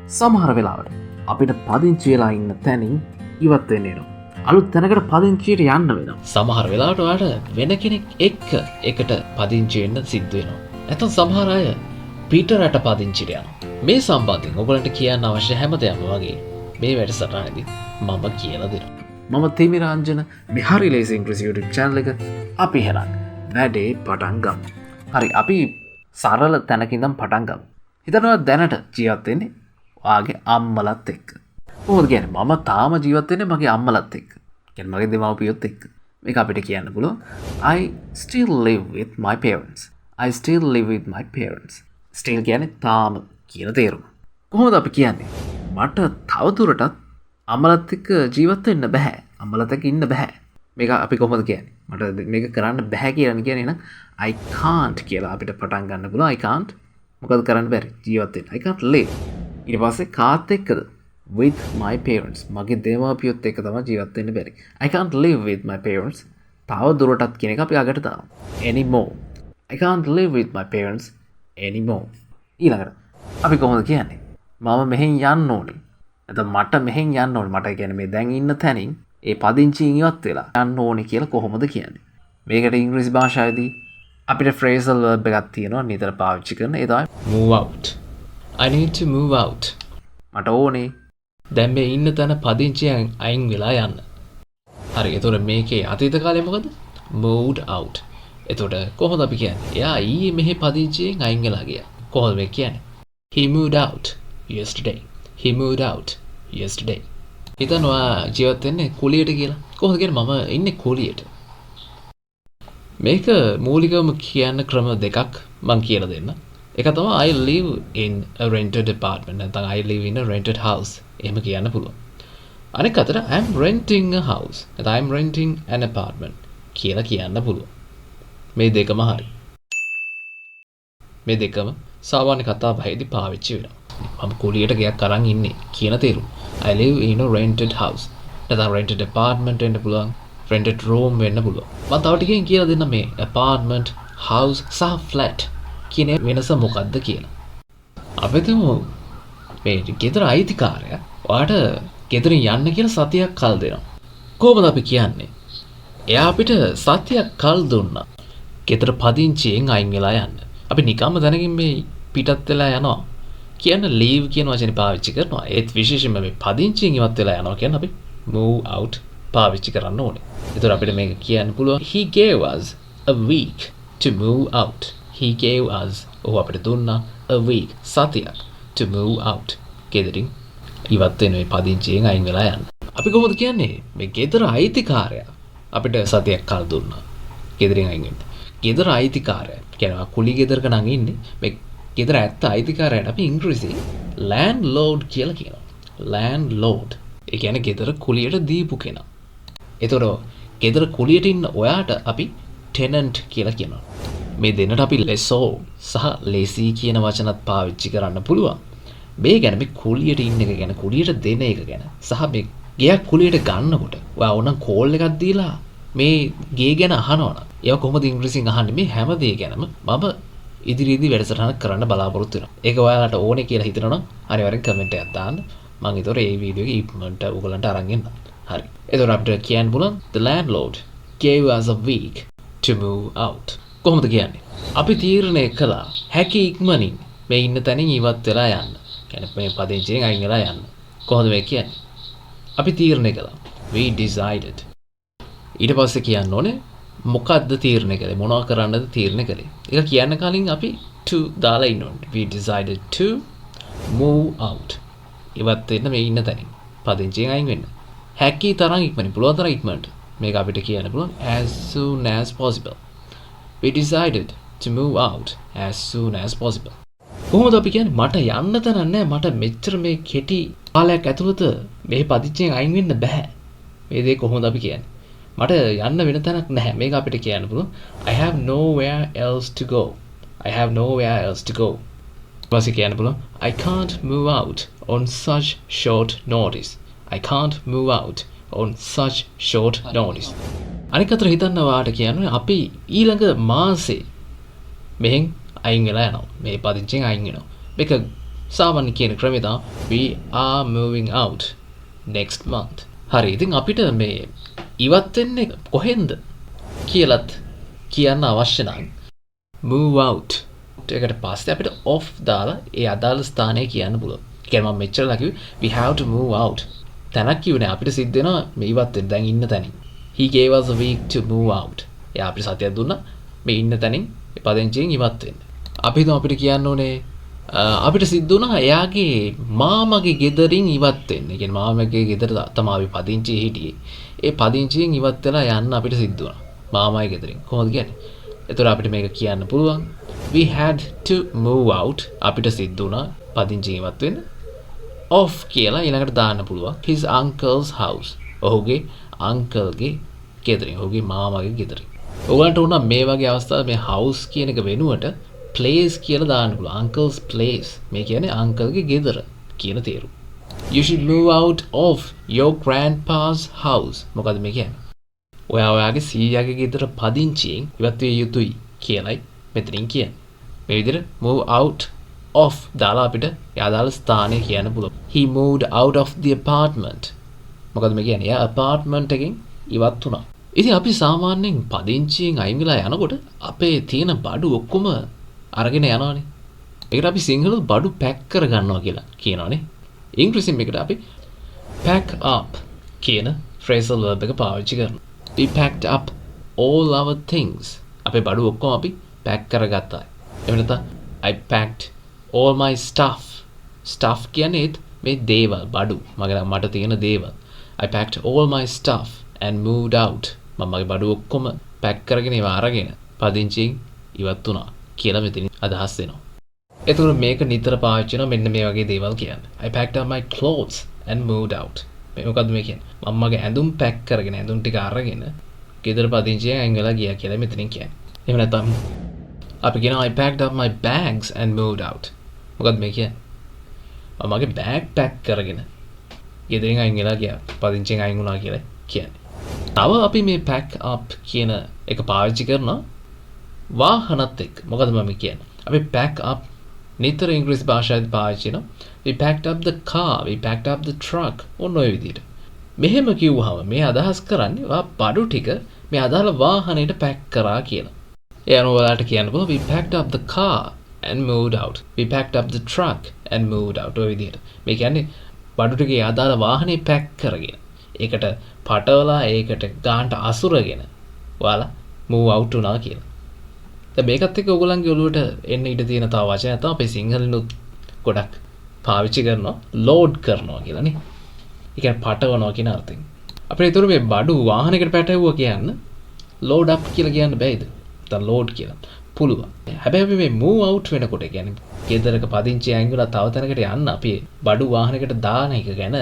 සමහර වෙලාවට අපිට පදිංචි වෙලා ඉන්න තැනින් ඉවත් වෙන්න වෙනවා. අලුත් තැනකට පදිංචියට යන්න වෙනවා. සමහර වෙලාවට ඔයාලට වෙන කෙනෙක් එක්ක එකට පදිංචි වෙන්න සිද්ධ වෙනවා. නැත්නම් සමහර අය පීටරට පදිංචිට යනවා. මේ සම්බන්ධයෙන් ඔයගලන්ට කියන්න අවශ්‍ය හැමදේම වගේ මේ වැඩසටහනේදී මම කියලා දෙනවා. මම තිමිර අංජන මේ හරි ලේසි ඉංග්‍රීසි YouTube channel එක අපි හෙලක් වැඩේ පටන් ගමු. හරි අපි සරල තැනක ඉඳන් පටන් ගමු. හිතනවා දැනට ජීවත් වෙන්නේ ඔයාගේ අම්මලත් එක්ක. කොහොමද කියන්නේ මම තාම ජීවත් වෙන්නේ මගේ අම්මලත් එක්ක. කියන්නේ මගේ දෙමව්පියොත් එක්ක. මේක අපිට කියන්න පුළුවන් I still live with my parents. I still live with my parents. still කියන්නේ තාම කියන තේරුම. කොහොමද අපි කියන්නේ? මට තවදුරටත් අම්මලත් එක්ක ජීවත් වෙන්න බෑ. අම්මලත් එක්ක ඉන්න බෑ. මේක අපි කොහොමද කියන්නේ? මට මේක කරන්න බෑ කියලා කියන්නේ නම් I can't කියලා අපිට පටන් ගන්න පුළුවන්. I can't මොකද කරන්න බැරි ජීවත් වෙන්න. I can't live. ඊට පස්සේ කාත් එක්කද? With my parents. මගේ දෙමාපියොත් එක්ක තමයි ජීවත් වෙන්න බැරි. I can't live with my parents. තව දුරටත් කියන එක අපි අගට දාමු. Anymore. I can't live with my parents anymore. ඊළඟට අපි කොහොමද කියන්නේ? මම මෙහෙන් යන්න ඕනේ. නැත්නම් මට මෙහෙන් යන්න ඕනේ. මට කියන්නේ මේ දැන් ඉන්න තැනින් ඒ පදිංචියෙන් ඉවත් වෙලා යන්න ඕනේ කියලා කොහොමද කියන්නේ? මේකට ඉංග්‍රීසි භාෂාවේදී අපිට phrasal verb එකක් තියෙනවා නිතර පාවිච්චි කරන. ඒ තමයි move out. I need to move out. මට ඕනේ දැන් මේ ඉන්න තැන පදිංචියෙන් අයින් වෙලා යන්න. හරි. එතකොට මේකේ අතීත කාලේ මොකද? moved out. එතකොට කොහොමද අපි කියන්නේ? එයා ඊයේ මෙහි පදිංචියෙන් අයින් වෙලා ගියා. කොහොමද මේ කියන්නේ? He moved out yesterday. He moved out yesterday. හිතනවා ජීවත් වෙන්නේ කුලියට කියලා. කොහොමද කියන්නේ මම ඉන්නේ කුලියට. මේක මූලිකවම කියන්න ක්‍රම දෙකක් මම කියලා දෙන්න. එක තමයි I live in a rented apartment. නැත්නම් I live in a rented house. එහෙම කියන්න පුළුවන්. අනෙක් අතට I'm renting a house. නැත්නම් I'm renting an apartment කියලා කියන්න පුළුවන්. මේ දෙකම හරි. මේ දෙකම සාමාන්‍ය කතා බහේදී පාවිච්චි වෙනවා. මම කුලියට ගයක් අරන් ඉන්නේ කියන තේරුම. I live in a rented house. නැත්නම් rented apartment වෙන්න පුළුවන්. rented room වෙන්න පුළුවන්. මම තව ටිකකින් කියලා දෙන්න මේ apartment, house සහ flat කියන වෙනස මොකක්ද කියලා. අපි තුමු මේ ගෙදර අයිතිකාරයා ඔයාට ගෙදරින් යන්න කියලා සතියක් කල් දෙනවා. කොහොමද අපි කියන්නේ? එයා අපිට සතියක් කල් දුන්නා. ගෙදර පදිංචියෙන් අයින් වෙලා යන්න. අපි නිකම්ම දැනගින් මේ පිටත් වෙලා යනවා. කියන්න leave කියන වචනේ පාවිච්චි කරනවා. ඒත් විශේෂයෙන්ම මේ පදිංචියෙන් ඉවත් වෙලා යනවා කියන අපි move out පාවිච්චි කරන්න ඕනේ. ඒතර අපිට මේක කියන්න පුළුවන් he gave us a week to move out. He gave us අපිට දුන්නා a week සතියක් to move out. ගෙදරින් ඉවත් වෙන මේ පදිංචියෙන් අයින් වෙලා යන්න. අපි කොහොමද කියන්නේ? මේ ගෙදර අයිතිකාරයා අපිට සතියක් කල් දුන්නා. ගෙදරින් අයින් වෙන්න. ගෙදර අයිතිකාරයා කියනවා කුලි ගෙදරක නම් ඉන්නේ. මේ ගෙදර ඇත්ත අයිතිකාරයාට අපි ඉංග්‍රීසියෙන් landlord කියලා කියනවා. landlord. ඒ කියන්නේ ගෙදර කුලියට දීපු කෙනා. ඒතර ගෙදර කුලියට ඉන්න ඔයාට අපි tenant කියලා කියනවා. මේ දෙන්නට අපි lessor සහ lessee කියන වචනත් පාවිච්චි කරන්න පුළුවන්. මේ ගැන මේ කුලියට ඉන්න එක ගැන කුලියට දෙන එක ගැන සහ මේ ගෙයක් කුලියට ගන්නකොට ඔයා ඕනම් කෝල් එකක් දීලා මේ ගේ ගැන අහනවනම් ඒක කොහොමද ඉංග්‍රීසියෙන් අහන්නේ? මේ හැම දේ ගැනම මම ඉදිරියේදී වැඩසටහනක් කරන්න බලාපොරොත්තු වෙනවා. ඒක ඔයාලට ඕනේ කියලා හිතනවා නම් අනිවාර්යෙන් කමෙන්ට් එකක් දාන්න. මම ඒතොර මේ වීඩියෝ එක ඉක්මනට ඔයගලන්ට අරන් එන්නම්. හරි. ඒතොර අපිට කියන්න පුළුවන් the landlord gave us a week to move out. කොහොමද කියන්නේ? අපි තීරණය කළා හැකි ඉක්මනින් මේ ඉන්න තැනින් ඉවත් වෙලා යන්න. කියන්නේ මේ පදිංචියෙන් අයින් වෙලා යන්න. කොහොමද මේ කියන්නේ? අපි තීරණය කළා. We decided. ඊට පස්සේ කියන්න ඕනේ මොකද්ද තීරණය කළේ? මොනවා කරන්නද තීරණය කළේ? ඒක කියන්න කලින් අපි to දාලා ඉන්න ඕනේ. We decided to move out. ඉවත් වෙන්න මේ ඉන්න තැනින්. පදිංචියෙන් අයින් වෙන්න. හැකි තරම් ඉක්මනින් පුළුවන් තරම් ඉක්මනට. මේක අපිට කියන්න පුළුවන් as soon as possible. We decided to move out as soon as possible. කොහොමද අපි කියන්නේ මට යන්න තැනක් නැහැ. මට මෙච්චර මේ කෙටි කාලයක් ඇතුළත මේ පදිංචියෙන් අයින් වෙන්න බෑ. මේ දේ කොහොමද අපි කියන්නේ? මට යන්න වෙන තැනක් නැහැ. මේක අපිට කියන්න පුළුවන් I have nowhere else to go. I have nowhere else to go. ඊපස්සේ කියන්න පුළුවන් I can't move out on such short notice. I can't move out on such short notice. අනික අතට හිතන්න වාට කියන්නේ අපි ඊළඟ මාසේ මෙහෙන් අයින් වෙලා යනවා. මේ පදිංචියෙන් අයින් වෙනවා. මේක සාමාන්‍ය කියන ක්‍රමය තමයි we are moving out next month. හරි. ඉතින් අපිට මේ ඉවත් වෙන්නේ කොහෙන්ද කියලාත් කියන්න අවශ්‍ය නම් move out එකට පස්සේ අපිට off දාලා ඒ අදාළ ස්ථානය කියන්න පුළුවන්. ඒ කියන්නේ මම මෙච්චරලා කිව්වේ we have to move out. තැනක් කිව්වේ අපිට සිද්ධ වෙනවා මේ ඉවත් වෙන්න දැන් ඉන්න තැනින්. He gave us a week to move out. එයා අපිට සතියක් දුන්නා මේ ඉන්න තැනින් ඒ පදිංචියෙන් ඉවත් වෙන්න. අපි හිතමු අපිට කියන්න ඕනේ අපිට සිද්ධ වුණා එයාගේ මාමගේ ගෙදරින් ඉවත් වෙන්න. ඒ කියන්නේ මාමගේ ගෙදර තමයි අපි පදිංචි හිටියේ. ඒ පදිංචියෙන් ඉවත් වෙලා යන්න අපිට සිද්ධ වුණා. මාමයි ගෙදරින්. කොහොමද කියන්නේ? එතකොට අපිට මේක කියන්න පුළුවන්. We had to move out. අපිට සිද්ධ වුණා පදිංචියෙන් ඉවත් වෙන්න. Off කියලා ඊළඟට දාන්න පුළුවන්. His uncle's house. ඔහුගේ අංකල්ගේ ගෙදරින්. ඔහුගේ මාමගේ ගෙදරින්. ඔයගලන්ට උනා මේ වගේ අවස්ථාවල මේ house කියන එක වෙනුවට place කියලා දාන්න පුළුවන්. uncle's place. මේ කියන්නේ අංකල්ගේ ගෙදර කියන තේරුම. You should move out of your grandpa's house. මොකද මේ කියන්නේ? ඔයාගේ සීයාගේ ගෙදර පදිංචියෙන් ඉවත් විය යුතුයි කියලායි මෙතනින් කියන්නේ. මේ විදිහට move out of දාලා අපිට යාදාළ ස්ථානය කියන්න පුළුවන්. He moved out of the apartment. මොකද මේ කියන්නේ? එයා apartment එකෙන් ඉවත් වුණා. ඉතින් අපි සාමාන්‍යයෙන් පදිංචියෙන් අයින් වෙලා යනකොට අපේ තියෙන බඩු ඔක්කොම අරගෙන යනවානේ. ඒකට අපි සිංහල බඩු පැක් කර ගන්නවා කියලා කියනවානේ. ඉංග්‍රීසියෙන් මේකට අපි pack up කියන phrasal verb එක පාවිච්චි කරනවා. We packed up all our things. අපේ බඩු ඔක්කොම අපි පැක් කරගත්තා. එහෙම නැත්නම් I packed all my stuff. stuff කියන්නේ මේ දේවල් බඩු. මට තියෙන දේවල්. I packed all my stuff and moved out. මම මගේ බඩු ඔක්කොම පැක් කරගෙන ඒවා අරගෙන පදිංචියෙන් ඉවත් වුණා කියලා මෙතන අදහස් වෙනවා. එතකොට මේක නිතර පාවිච්චි කරනවා මෙන්න මේ වගේ දේවල් කියන්නේ. I packed up my clothes and moved out. මොකද්ද මේ කියන්නේ? මම මගේ ඇඳුම් පැක් කරගෙන ඇඳුම් ටික අරගෙන ගෙදර පදිංචියෙන් අයින් වෙලා ගියා කියලා මෙතනින් කියන්නේ. එහෙම නැත්නම් අපි කියනවා I packed up my bags and moved out. මොකද්ද මේ කියන්නේ? මම මගේ බෑග් පැක් කරගෙන ගෙදරින් අයින් වෙලා ගියා. පදිංචියෙන් අයින් වුණා කියලා කියන්නේ. තව අපි මේ pack up කියන එක පාවිච්චි කරනවා වාහනත් එක්ක. මොකද මම කියන්නේ? අපි pack up නිතර ඉංග්‍රීසි භාෂාවේ පාවිච්චි කරනවා. We packed up the car, we packed up the truck. ඔන්න ඔය විදිහට. මෙහෙම කිව්වහම මේ අදහස් කරන්නේ වා බඩු ටික මේ අදාළ වාහනේට පැක් කරා කියලා. ඒ අනුව ඔයාලට කියන්න පුළුවන් we packed up the car and moved out. We packed up the truck and moved out. ඔය විදිහට. මේ කියන්නේ බඩු ටිකේ අදාළ වාහනේ පැක් කරගෙන ඒකට පටවලා ඒකට ගානට අසුරගෙන ඔයාලා move out වුණා කියලා. දැන් මේකත් එක්ක ඔයගොල්ලන්ගේ ඔළුවට එන්න ඉඩ තියෙන තව වචනයක් තමයි අපේ සිංහලෙනුත් ගොඩක් පාවිච්චි කරනවා load කරනවා කියලා නේ. ඒ කියන්නේ පටවනවා කියන අර්ථයෙන්. අපිට ඒතර මේ බඩු වාහනයකට පැටවුවා කියන්න load up කියලා කියන්න බෑයිද? නැත්නම් load කියලා. පුළුවන්. හැබැයි අපි මේ move out වෙනකොට කියන්නේ ගෙදරක පදිංචි අයින් වෙලා තව තැනකට යන්න අපි බඩු වාහනයකට දාන එක ගැන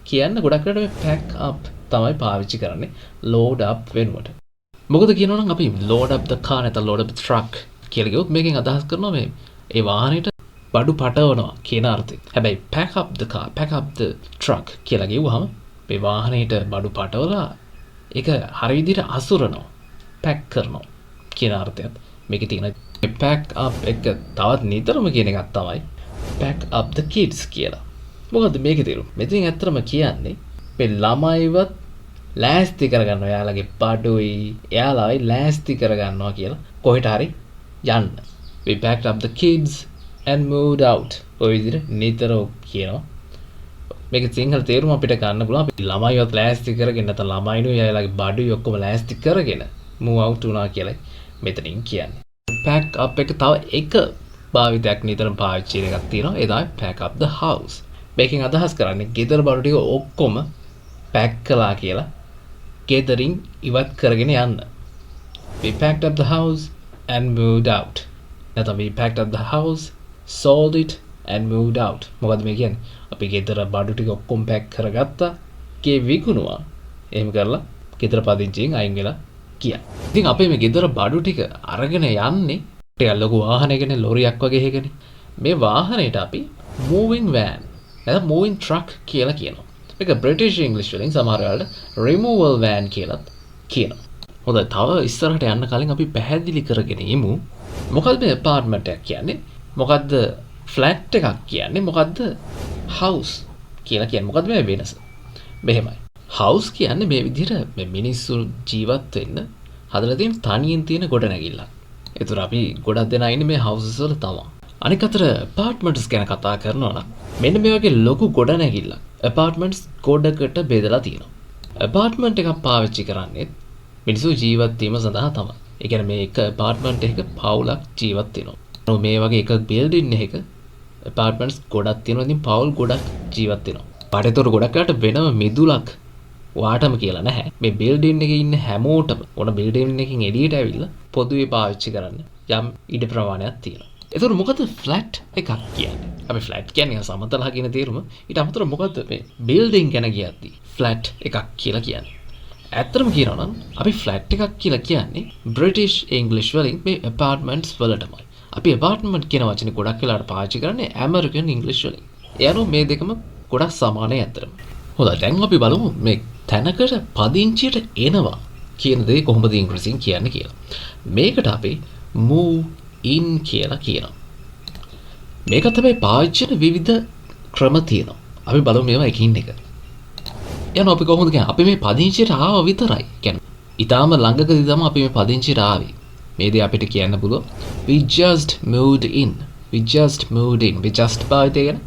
කියන්න ගොඩක් වෙලාවට මේ pack up තමයි පාවිච්චි කරන්නේ load up වෙනුවට. මොකද කියනවනම් අපි load up the car නැත්නම් load up the truck කියලා කිව්වොත් මේකෙන් අදහස් කරනවා මේ ඒ වාහනේට බඩු පටවනවා කියන අර්ථයෙන්. හැබැයි pack up the car, pack up the truck කියලා කිව්වහම මේ වාහනේට බඩු පටවලා ඒක හරි විදිහට අසුරනවා, pack කරනවා කියන අර්ථයත් මේකේ තියෙන. pack up එක තවත් නිතරම කියන එකක් තමයි pack up the kids කියලා. මොකද මේකේ තේරුම? මෙතනින් ඇත්තටම කියන්නේ මේ ළමයිවත් ලෑස්ති කරගන්නවා එයාලගේ බඩුයි එයාලයි ලෑස්ති කරගන්නවා කියලා කොහෙට හරි යන්න. We packed up the kids and moved out. ඔය විදිහට නිතර කියනවා. මේක සිංහල තේරුම අපිට ගන්න පුළුවන්. අපි ළමයිවත් ලෑස්ති කරගෙන නැත්නම් ළමයිනුයි එයාලගේ බඩුයි ඔක්කොම ලෑස්ති කරගෙන move out වුණා කියලා මෙතනින් කියන්නේ. pack up එක තව එක භාවිතයක් නිතරම පාවිච්චි කරන එකක් තියෙනවා. ඒ තමයි pack up the house. මේකෙන් අදහස් කරන්නේ ගෙදර බඩු ටික ඔක්කොම pack කළා කියලා. ගෙදරින් ඉවත් කරගෙන යන්න. We packed up the house and moved out. නැත්නම් we packed up the house, sold it and moved out. මොකද මේ කියන්නේ? අපි ගෙදර බඩු ටික ඔක්කොම pack කරගත්තා. ගේ විකුණුවා. එහෙම කරලා ගෙදර පදිංචියෙන් අයින් වෙලා ගියා. ඉතින් අපේ මේ ගෙදර බඩු ටික අරගෙන යන්නේ ටිකක් ලොකු වාහනයකනේ ලොරියක් වගේ එකනේ. මේ වාහනේට අපි moving van නැත්නම් moving truck කියලා කියනවා. මේක British English වලින් සමහර වෙලාවට removal van කියලා කියනවා. හොඳයි තව ඉස්සරහට යන්න කලින් අපි පැහැදිලි කරගෙන ඉමු. මොකද මේ apartment එක කියන්නේ? මොකද්ද ෆ්ලැට් එකක් කියන්නේ මොකද්ද? house කියලා කියන්නේ මොකද්ද මේ වෙනස? මෙහෙමයි. house කියන්නේ මේ විදිහට මේ මිනිස්සු ජීවත් වෙන්න හදලා තියෙන තනියෙන් තියෙන ගොඩනැගිල්ලක්. ඒතර අපි ගොඩක් දෙනා ඉන්නේ මේ houses වල තමයි. අනික අතට apartments ගැන කතා කරනවා නම් මෙන්න මේ වගේ ලොකු ගොඩනැගිල්ලක් apartments ගොඩකට බෙදලා තියෙනවා. apartment එකක් පාවිච්චි කරන්නේ මිනිස්සු ජීවත් වීම සඳහා තමයි. ඒ කියන්නේ මේ එක apartment එකක පවුලක් ජීවත් වෙනවා. මේ වගේ එක building එකක apartments ගොඩක් තියෙනවා. ඉතින් පවුල් ගොඩක් ජීවත් වෙනවා. පාටේතර ගොඩක් අයට වෙනම මිදුලක් වාටම කියලා නැහැ. මේ building එකේ ඉන්න හැමෝටම ඕන building එකකින් එළියට ඇවිල්ලා පොදුවේ පාවිච්චි කරන්න යම් ඉඩ ප්‍රමාණයක් තියෙනවා. එතකොට මොකද ෆ්ලැට් එකක් කියන්නේ? අපි ෆ්ලැට් කියන්නේ සමතලහ කියන තේරුම. ඊට අමතරව මොකද්ද මේ බිල්ඩින් ගැන කියද්දි ෆ්ලැට් එකක් කියලා කියන්නේ? ඇත්තටම කියනවා නම් අපි ෆ්ලැට් එකක් කියලා කියන්නේ බ්‍රිටිෂ් ඉංග්‍රීසි වලින් මේ ඇපාර්ට්මන්ට්ස් වලටමයි. අපි ඇපාර්ට්මන්ට් කියන වචනේ ගොඩක් වෙලාවට පාවිච්චි කරන්නේ ඇමරිකන් ඉංග්‍රීසි වලින්. ඒ අනුව මේ දෙකම ගොඩක් සමානයි ඇත්තටම. හොඳයි දැන් අපි බලමු මේ තැනකට පදිංචියට එනවා කියන දේ කොහොමද ඉංග්‍රීසියෙන් කියන්නේ කියලා. මේකට අපි move in කියලා කියනවා. මේක තමයි පාවිච්චි කරන විවිධ ක්‍රම තියෙනවා. අපි බලමු මේවා එකින් එක. යන අපි කොහොමද කියන්නේ? අපි මේ පදිංචියට ආව විතරයි. කියන්නේ ඊටාම ළඟකදී තමයි අපි මේ පදිංචියට ආවේ. මේ දේ අපිට කියන්න පුළුවන්. We just moved in. We just moved in. We just පාවිච්චි කරන.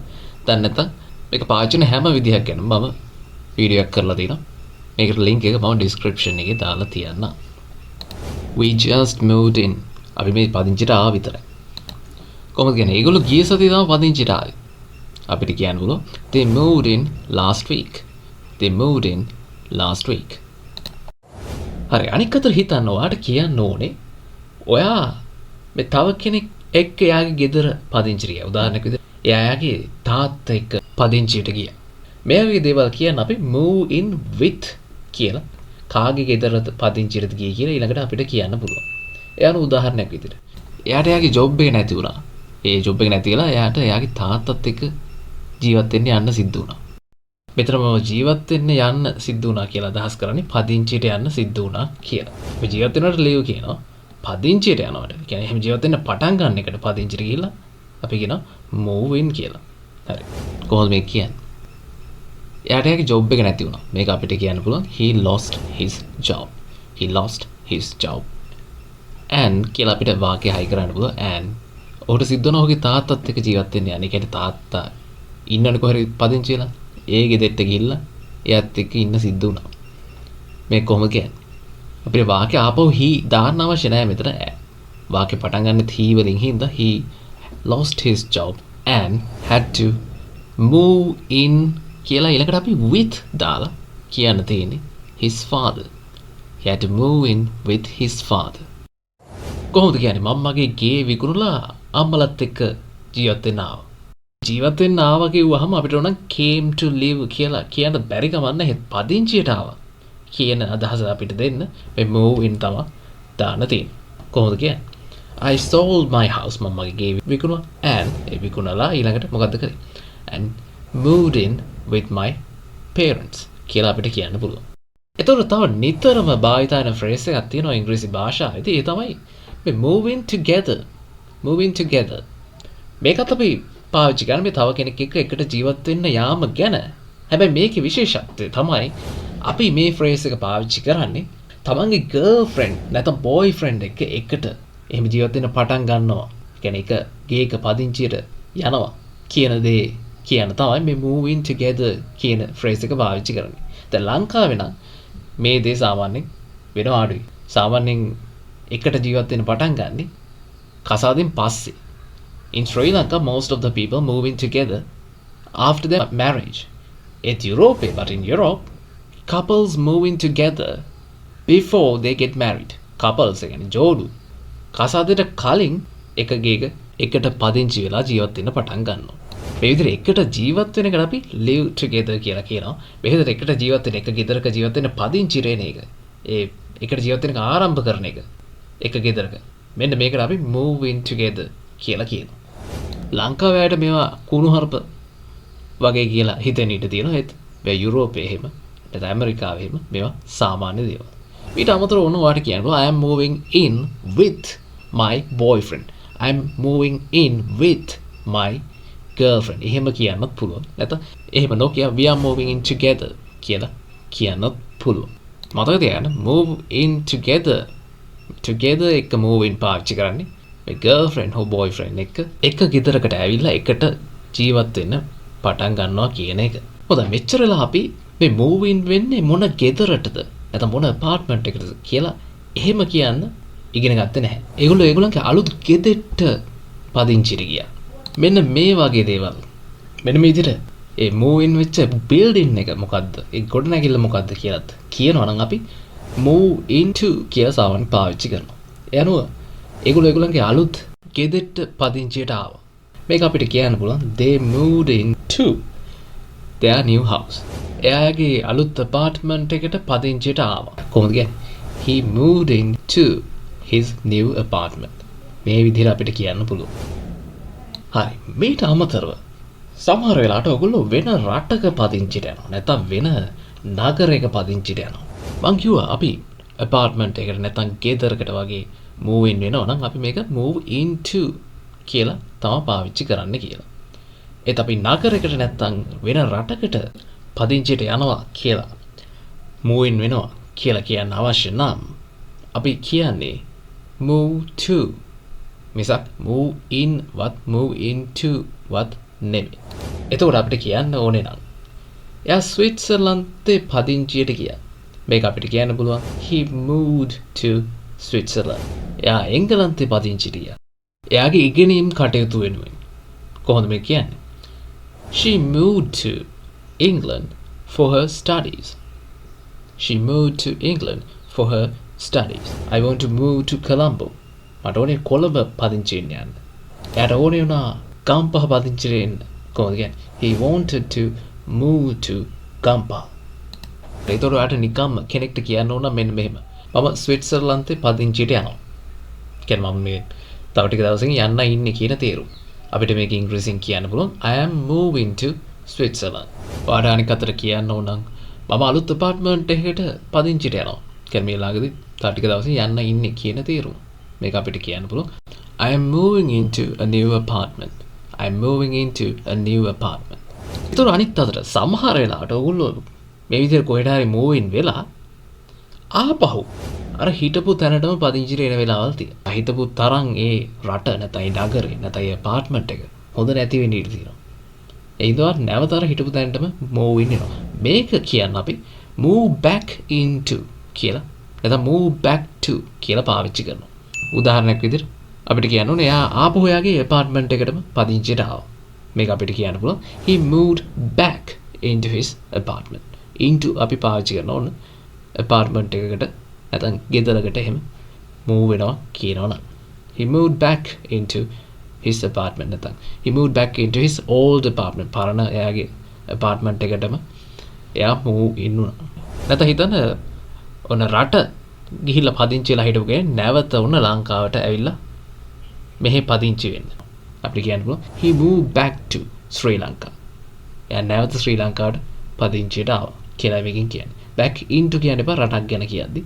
දැන් නැත්නම් මේක පාවිච්චි කරන හැම විදිහක් ගැන මම වීඩියෝ එකක් කරලා තියෙනවා. මේකට link එක මම description එකේ දාලා තියන්නම්. We just moved in. අපි මේ පදිංචියට ආව විතරයි. කොහොමද කියන්නේ? ඒගොල්ලෝ ගිය සතියේ තමයි පදිංචියට ආවේ. අපිට කියන්න පුළුවන් they moved in last week. They moved in last week. හරි අනික් අතට හිතන්න ඔයාට කියන්න ඕනේ ඔයා මේ තව කෙනෙක් එක්ක එයාගේ ගෙදර පදිංචියට ගියා. උදාහරණයක් විදිහට එයාගේ තාත්තා එක්ක පදිංචියට ගියා. මේ වගේ දේවල් කියන්න අපි move in with කියලා කාගේ ගෙදරද පදිංචියට ගියේ කියලා ඊළඟට අපිට කියන්න පුළුවන්. එයාන උදාහරණයක් විදිහට. එයාට එයාගේ ජොබ් එක නැති වුණා. ඒ ජොබ් එක නැති වෙලා එයාට එයාගේ තාත්තත් එක්ක ජීවත් වෙන්න යන්න සිද්ධ වුණා. මෙතන මම ජීවත් වෙන්න යන්න සිද්ධ වුණා කියලා අදහස් කරන්නේ පදිංචියට යන්න සිද්ධ වුණා කියලා. මේ ජීවත් වෙනවට ලීව් කියනවා. පදිංචියට යනවට. ඒ කියන්නේ එහෙම ජීවත් වෙන්න පටන් ගන්න එකට පදිංචියට ගිහිල්ලා අපි කියනවා move in කියලා. හරි. කොහොමද මේ කියන්නේ? එයාට එයාගේ ජොබ් එක නැති වුණා. මේක අපිට කියන්න පුළුවන් he lost his job. He lost his job. and කියලා අපිට වාක්‍ය හයි කරන්න පුළුවන් and ඔහුට සිද්ධ වුණා ඔහුගේ තාත්තත් එක්ක ජීවත් වෙන්න යන්නේ. ඒ කියන්නේ තාත්තා ඉන්නනේ කොහරි පදිංචි වෙලා ඒ ගෙදරට ගිහිල්ලා එයාත් එක්ක ඉන්න සිද්ධ වුණා. මේ කොහොමද කියන්නේ? අපිට වාක්‍ය ආපහු he දාන්න අවශ්‍ය නැහැ මෙතන. වාක්‍ය පටන් ගන්න he වලින් හින්දා he lost his job and had to move in කියලා ඊළඟට අපි with දාලා කියන්න තියෙන්නේ his father. He had to move in with his father. කොහොමද කියන්නේ? මම්මගේ ගේ විකුණලා අම්මලත් එක්ක ජීවත් වෙන්න ආවා. ජීවත් වෙන්න ආවා කිව්වහම අපිට උනන් came to live කියලා කියන්න බැරි කමක් නැහැ. පදිංචියට ආවා කියන අදහස අපිට දෙන්න මේ move in තමයි දාන්න තියෙන්නේ. කොහොමද කියන්නේ? I sold my house මම්මගේ ගේ විකුණුවා and ඒ විකුණලා ඊළඟට මොකද්ද කරේ? and moved in with my parents කියලා අපිට කියන්න පුළුවන්. එතකොට තව නිතරම භාවිත වෙන ෆ්‍රේස් එකක් තියෙනවා ඉංග්‍රීසි භාෂාවේදී. ඒ තමයි මේ moving together. moving together. මේකත් අපි පාවිච්චි කරන්නේ මේ තව කෙනෙක් එක්ක එකට ජීවත් වෙන්න යාම ගැන. හැබැයි මේකේ විශේෂත්වය තමයි අපි මේ ෆ්‍රේස් එක පාවිච්චි කරන්නේ තමන්ගේ ගර්ල්ෆ්‍රෙන්ඩ් නැත්නම් බොයිෆ්‍රෙන්ඩ් එක්ක එකට එහෙම ජීවත් වෙන්න පටන් ගන්නවා. ඒ කියන්නේ එක ගේක පදිංචියට යනවා කියන දේ කියන තමයි මේ moving together කියන ෆ්‍රේස් එක පාවිච්චි කරන්නේ. දැන් ලංකාවේ නම් මේ දේ සාමාන්‍යයෙන් වෙනව අඩුයි. සාමාන්‍යයෙන් එකට ජීවත් වෙන්න පටන් ගන්නෙ කසාදෙන් පස්සේ. In Sri Lanka, most of the people moving together after their marriage. It's Europe, but in Europe, couples moving together before they get married. Couples කියන්නේ ජෝඩු කසාදෙට කලින් එක ගේක එකට පදිංචි වෙලා ජීවත් වෙන්න පටන් ගන්නවා. මේ විදිහට එකට ජීවත් වෙන එකට අපි live together කියලා කියනවා. මේ විදිහට එකට ජීවත් වෙන එක ගෙදරක ජීවත් වෙන පදිංචි රේන එක. ඒ එකට ජීවත් වෙන එක ආරම්භ කරන එක. එක ගෙදරක. මෙන්න මේකට අපි move in together කියලා කියනවා. ලංකාවේ අයට මේවා කුණුහරුප වගේ කියලා හිතෙන ඉඩ තියෙනවා. ඒත් මේ යුරෝපයේ එහෙම නැත්නම් ඇමරිකාවේ එහෙම මේවා සාමාන්‍ය දේවල්. ඊට අමතරව ඔන්න ඔයාලට කියනවා I am moving in with my boyfriend. I am moving in with my girlfriend. එහෙම කියන්නත් පුළුවන්. නැත්නම් එහෙම නොකිය we are moving in together කියලා කියන්නත් පුළුවන්. මතක තියාගන්න move in together. together එක move in පාවිච්චි කරන්නේ මේ girlfriend හෝ boyfriend එක ගෙදරකට ඇවිල්ලා එකට ජීවත් වෙන්න පටන් ගන්නවා කියන එක. හොඳයි මෙච්චරලා අපි මේ move in වෙන්නේ මොන ගෙදරටද නැත්නම් මොන apartment එකකටද කියලා එහෙම කියන්න ඉගෙන ගත්තේ නැහැ. ඒගොල්ලන්ගේ අලුත් ගෙදෙට්ට පදිංචිට ගියා. මෙන්න මේ වගේ දේවල්. මෙන්න මේ විදිහට ඒ move in වෙච්ච building එක මොකද්ද? ඒ ගොඩනැගිල්ල මොකද්ද කියලාත් කියනවා නම් අපි move into කියලා සාමාන්‍ය පාවිච්චි කරනවා. ඒ අනුව ඒගොල්ලන්ගේ අලුත් ගෙදෙට්ට පදිංචියට ආවා. මේක අපිට කියන්න පුළුවන් they moved into their new house. එයාගේ අලුත් apartment එකට පදිංචියට ආවා. කොහොමද කියන්නේ? He moved into his new apartment. මේ විදිහට අපිට කියන්න පුළුවන්. හරි. මේට අමතරව සමහර වෙලාවට ඔයගොල්ලෝ වෙන රටක පදිංචිට යනවා. නැත්නම් වෙන නගරයක පදිංචිට යනවා. මං කිව්වා අපි apartment එකකට නැත්නම් ගෙදරකට වගේ move in වෙනවා නම් අපි මේක move into කියලා තමයි පාවිච්චි කරන්න කියලා. ඒත් අපි නගරයකට නැත්නම් වෙන රටකට පදිංචියට යනවා කියලා move in වෙනවා කියලා කියන්න අවශ්‍ය නම් අපි කියන්නේ move to මිසක් move in වත් move into වත් නෙමෙයි. එතකොට අපිට කියන්න ඕනේ නම් එයා ස්විට්සර්ලන්තේ පදිංචියට ගියා. මේක අපිට කියන්න පුළුවන් he moved to Switzerland. එයා එංගලන්තේ පදිංචියට ගියා. එයාගේ ඉගෙනීම් කටයුතු වෙනුවෙන්. කොහොමද මේ කියන්නේ? She moved to England for her studies. She moved to England for her studies. I want to move to Colombo. මට ඕනේ කොළඹ පදිංචියෙන් යන්න. එයාට ඕනේ වුණා ගම්පහ පදිංචියෙන් එන්න. කොහොමද කියන්නේ? He wanted to move to Gampaha. ඒතකොට නිකම්ම කෙනෙක්ට කියන්න ඕන මෙන්න මෙහෙම. මම ස්විට්සර්ලන්තේ පදිංචියට යනවා. කියන්නේ මම මේ තව ටික දවසකින් යන්න ඉන්නේ කියන තේරුම. අපිට මේක ඉංග්‍රීසියෙන් කියන්න පුළුවන් I am moving to Switzerland. ඔයාට අනික අතට කියන්න ඕන නම් මම අලුත් apartment එකකට පදිංචියට යනවා. කියන්නේ මේ ළඟදී තව ටික දවසකින් යන්න ඉන්නේ කියන තේරුම. මේක අපිට කියන්න පුළුවන් I am moving into a new apartment. I am moving into a new apartment. ඒතර අනිත් අතට සමහර වෙලාවට ඔයගොල්ලෝ මේ විදිහට කොහෙට හරි move in වෙලා ආපහු අර හිටපු තැනටම පදිංචිට එන වෙලාවල් තියෙනවා. හිටපු තරම් ඒ රට නැත්නම් ඒ නගරේ නැත්නම් ඒ apartment එක හොඳ නැති වෙන්න ඉඩ තියෙනවා. ඒ ඉදවත් නැවත අර හිටපු තැනටම move in වෙනවා. මේක කියන්නේ අපි move back into කියලා නැත්නම් move back to කියලා පාවිච්චි කරනවා. උදාහරණයක් විදිහට අපිට කියන්න ඕනේ එයා ආපහු එයාගේ apartment එකටම පදිංචියට ආවා. මේක අපිට කියන්න පුළුවන් he moved back into his apartment. into අපි පාවිච්චි කරන ඕන apartment එකකට නැත්නම් ගෙදරකට එහෙම move වෙනවා කියනවා නම් he moved back into his apartment නැත්නම් he moved back into his old apartment. පරණ එයාගේ apartment එකටම එයා move in වුණා. නැත්නම් හිතන්න ඔන්න රට ගිහිල්ලා පදිංචි වෙලා හිටපු කෙනෙක් නැවත ඔන්න ලංකාවට ඇවිල්ලා මෙහෙ පදිංචි වෙන්න. අපිට කියන්න පුළුවන් he moved back to Sri Lanka. එයා නැවත ශ්‍රී ලංකාවට පදිංචියට ආවා කියලා මේකෙන් කියන්නේ. back into කියන්නේ බා රටක් ගැන කියද්දි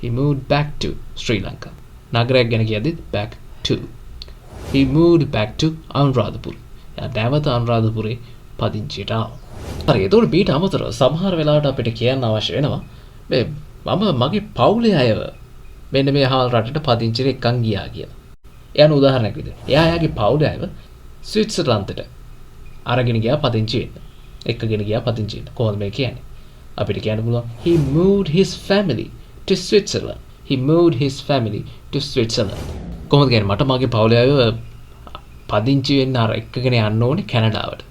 he moved back to Sri Lanka. නගරයක් ගැන කියද්දි back to. he moved back to Anuradhapura. එයා නැවත අනුරාධපුරේ පදිංචියට ආවා. හරි ඒතකොට බීට අමතරව සමහර වෙලාවට අපිට කියන්න අවශ්‍ය වෙනවා මේ මම මගේ පවුලේ අයව මෙන්න මේ හාල් රටට පදිංචිට එක්කන් ගියා කියලා. එයාන උදාහරණයක් විදිහට. එයා යාගේ පවුලේ අයව ස්විට්සර්ලන්තයට අරගෙන ගියා පදිංචි වෙන්න. එක්කගෙන ගියා පදිංචි වෙන්න. කොහොමද මේ කියන්නේ? අපිට කියන්න පුළුවන් he moved his family to Switzerland. He moved his family to Switzerland. කොහොමද කියන්නේ? මට මගේ පවුලේ අයව පදිංචි වෙන්න අර එක්කගෙන යන්න ඕනේ කැනඩාවට.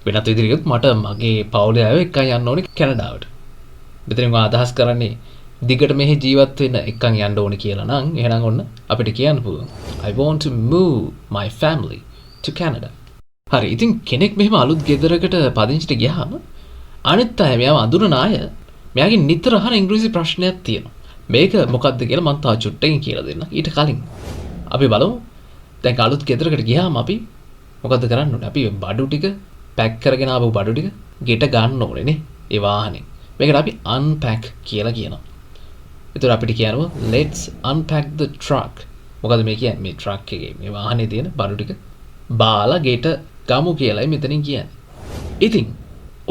වෙනත් විදිහකට මට මගේ පවුලේ අයව එක්කන් යන්න ඕනේ කැනඩාවට. මෙතනින් මම අදහස් කරන්නේ දිගට මෙහි ජීවත් වෙන්න එක්කන් යන්න ඕනේ කියලා නම් එහෙනම් ඔන්න අපිට කියන්න පුළුවන් I want to move my family to Canada. හරි ඉතින් කෙනෙක් මෙහෙම අලුත් ගෙදරකට පදිංචිට ගියාම අනිත් අය මෙයාව අඳුරන අය මෙයාගේ නිතර අහන ඉංග්‍රීසි ප්‍රශ්නයක් තියෙනවා. මේක මොකක්ද කියලා මම තා චුට්ටකින් කියලා දෙන්න. ඊට කලින් අපි බලමු දැන් අලුත් ගෙදරකට ගියාම අපි මොකද්ද කරන්න ඕනේ? අපි බඩු ටික පැක් කරගෙන ආපු බඩු ටික ගෙට ගන්න ඕනේ නේ ඒ වාහනේ. මේකට අපි unpack කියලා කියනවා. ඒතර අපිට කියනවා let's unpack the truck. මොකද මේ කියන්නේ මේ truck එකේ මේ වාහනේ තියෙන බඩු ටික බාලා ගෙට ගමු කියලායි මෙතනින් කියන්නේ. ඉතින්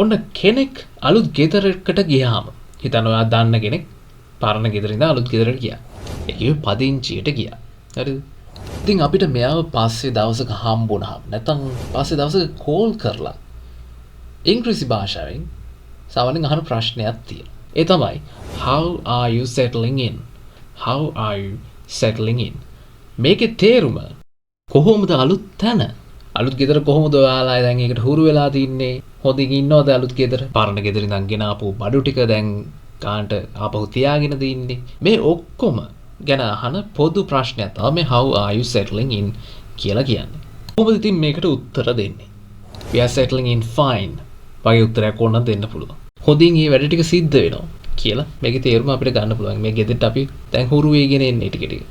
ඔන්න කෙනෙක් අලුත් ගෙදරකට ගියාම හිතන්න ඔයා දන්න කෙනෙක් පරණ ගෙදර ඉඳන් අලුත් ගෙදරට ගියා. ඒ කිව්වේ පදිංචියට ගියා. හරිද? ඉතින් අපිට මෙයාව පස්සේ දවසක හම්බුනහම නැත්නම් පස්සේ දවසක කෝල් කරලා ඉංග්‍රීසි භාෂාවෙන් සාමාන්‍යයෙන් අහන ප්‍රශ්නයක් තියෙනවා. ඒ තමයි how are you settling in? How are you settling in? මේකේ තේරුම කොහොමද අලුත් තැන? අලුත් ගෙදර කොහොමද ඔයාලා දැන් ඒකට හුරු වෙලා තින්නේ? හොඳින් ඉන්නවද අලුත් ගෙදර? පරණ ගෙදර ඉඳන් ගෙන ආපු බඩු ටික දැන් කාන්ට ආපහු තියාගෙනද ඉන්නේ? මේ ඔක්කොම ගැන අහන පොදු ප්‍රශ්නයක් තමයි මේ how are you settling in කියලා කියන්නේ. කොහොමද ඉතින් මේකට උත්තර දෙන්නේ? We are settling in fine. වගේ උත්තරයක් ඕනනම් දෙන්න පුළුවන්. හොඳින් මේ වැඩ ටික සිද්ධ වෙනවා කියලා මේකේ තේරුම අපිට ගන්න පුළුවන්. මේ ගෙදරට අපි දැන් හුරු වෙගෙන එන්නේ ටික ටික.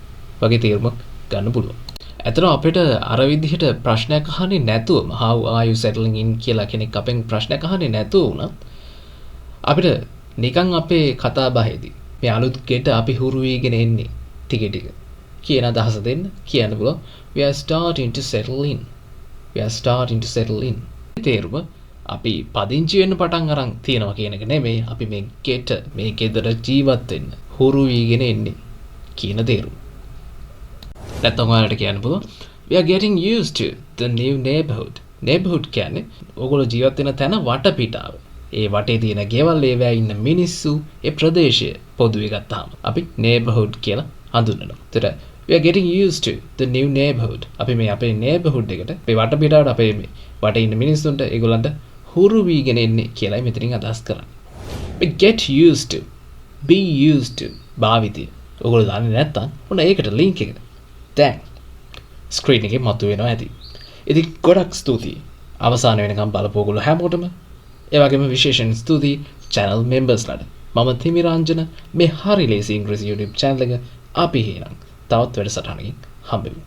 වගේ තේරුමක් ගන්න පුළුවන්. ඇත්තටම අපිට අර විදිහට ප්‍රශ්නයක් අහන්නේ නැතුවම how are you settling in කියලා කෙනෙක් අපෙන් ප්‍රශ්නයක් අහන්නේ නැතුව වුණත් අපිට නිකන් අපේ කතා බහේදී මේ අලුත් ගෙට අපි හුරු වෙගෙන එන්නේ ටික ටික කියන අදහස දෙන්න කියන්න පුළුවන්. We are starting to settle in. We are starting to settle in. තේරුම අපි පදිංචි වෙන්න පටන් අරන් තියෙනවා කියන එක නෙමෙයි. අපි මේ ගෙට මේ ගෙදර ජීවත් වෙන්න හුරු වෙගෙන එන්නේ කියන තේරුම. නැත්නම් ඔයාලට කියන්න පුළුවන් we are getting used to the new neighborhood. neighborhood කියන්නේ ඔයගොල්ලෝ ජීවත් වෙන තැන වටපිටාව. ඒ වටේ තියෙන ගෙවල් ඒවා ඉන්න මිනිස්සු ඒ ප්‍රදේශය පොදුවේ ගත්තාම අපි neighborhood කියලා හඳුන්වනවා. ඒතර we are getting used to the new neighborhood. අපි මේ අපේ neighborhood එකට අපේ වටපිටාවට අපේ මේ වටේ ඉන්න මිනිස්සුන්ට ඒගොල්ලන්ට හුරු වීගෙන එන්නේ කියලායි මෙතනින් අදහස් කරන්නේ. we get used to be used to භාවිතය. ඔයගොල්ලෝ දන්නේ නැත්තම් ඔන්න ඒකට link එක දැන් ස්ක්‍රීන් එකේ මතුවෙනවා ඇති. ඉතින් ගොඩක් ස්තුතියි. අවසාන වෙනකම් බලපු ඔයගොල්ලෝ හැමෝටම. ඒ වගේම විශේෂයෙන් ස්තුතියි channel members-ලාට. මම තිමිර අංජන මේ හරි ලේසි ඉංග්‍රීසි YouTube channel එක අපි එහෙනම් තවත් වැඩසටහනකින් හම්බෙමු.